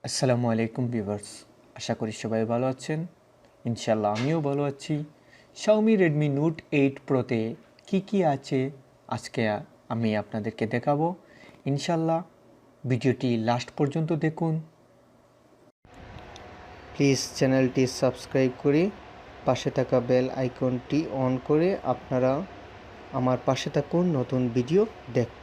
আসসালামু আলাইকুম ভিউয়ার্স, আশা করি সবাই ভালো আছেন। ইনশাল্লাহ আমিও ভালো আছি। Xiaomi Redmi Note 8 Proতে কি আছে আজকে আমি আপনাদেরকে দেখাবো। ইনশাল্লাহ ভিডিওটি লাস্ট পর্যন্ত দেখুন। প্লিজ চ্যানেলটি সাবস্ক্রাইব করে পাশে থাকা বেল আইকনটি অন করে আপনারা আমার পাশে থাকুন নতুন ভিডিও দেখতে।